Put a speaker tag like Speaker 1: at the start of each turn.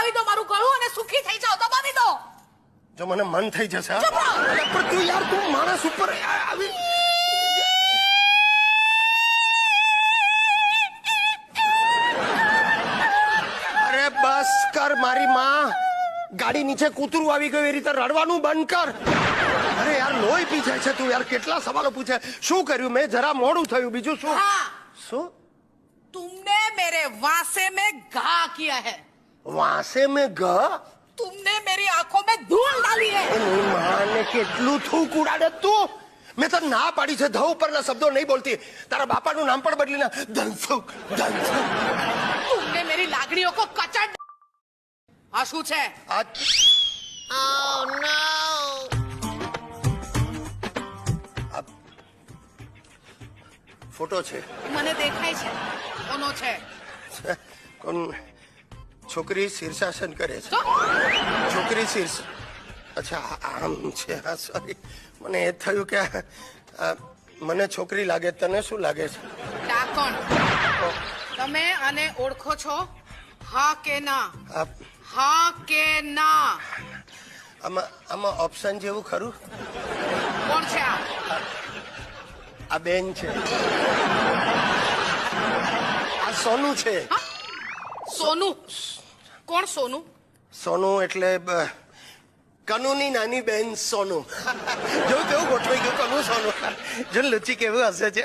Speaker 1: દબાવી દો મારું ગળું અને સુખી થઈ જાઓ. દબાવી દો.
Speaker 2: જો મને મન થઈ જશે
Speaker 1: ચૂપ રહો.
Speaker 2: પણ તું યાર તું માણસ ઉપર આવી અરે બસ કર મારી માં ગાડી નીચે કૂતરું આવી ગયું એ રીતે રડવાનું બંધ કર. અરે યાર લોહી પી જાય છે તું યાર કેટલા સવાલો પૂછે. શું કર્યું મેં? જરા મોડું થયું બીજું શું?
Speaker 1: हाँ,
Speaker 2: શું
Speaker 1: तुमने मेरे वासे में घा किया है.
Speaker 2: વાસે મેં ગ
Speaker 1: तुमने मेरी आंखों में धूल डाली है.
Speaker 2: એની માને કેટલું થૂક ઉડાડે તું. મેં તો ના પાડી છે ધ ઉપરના શબ્દો નહીં બોલતી. તારા બાપાનું નામ પણ બદલી ના ધનસુખ ધનસુખ.
Speaker 1: तुमने मेरी लागड़ियों को कचड़. આ શું છે?
Speaker 2: આ ફોટો છે
Speaker 1: મને દેખાય છે. કોનો છે?
Speaker 2: કોણ? છોકરી શીર્ષાસન કરે છે.
Speaker 1: શું?
Speaker 2: છોકરી શીર્ષ અચ્છા આમ છે. હા સોરી મને એ થયું કે મને છોકરી લાગે. તને શું લાગે છે?
Speaker 1: ડાકોણ. તમે આને ઓળખો છો? હા કે ના?
Speaker 2: આ
Speaker 1: હા કે ના?
Speaker 2: આમાં ઓપ્શન જેવું ખરું?
Speaker 1: કોણ છે આ?
Speaker 2: આ બેન છે. આ સોનું છે.
Speaker 1: સોનું. કોણ સોનું?
Speaker 2: સોનું એટલે કનુની નાની બેન સોનું. જો કેવું ગોઠવાઈ ગયું કનુ સોનું. જો લુચી કેવું હશે છે.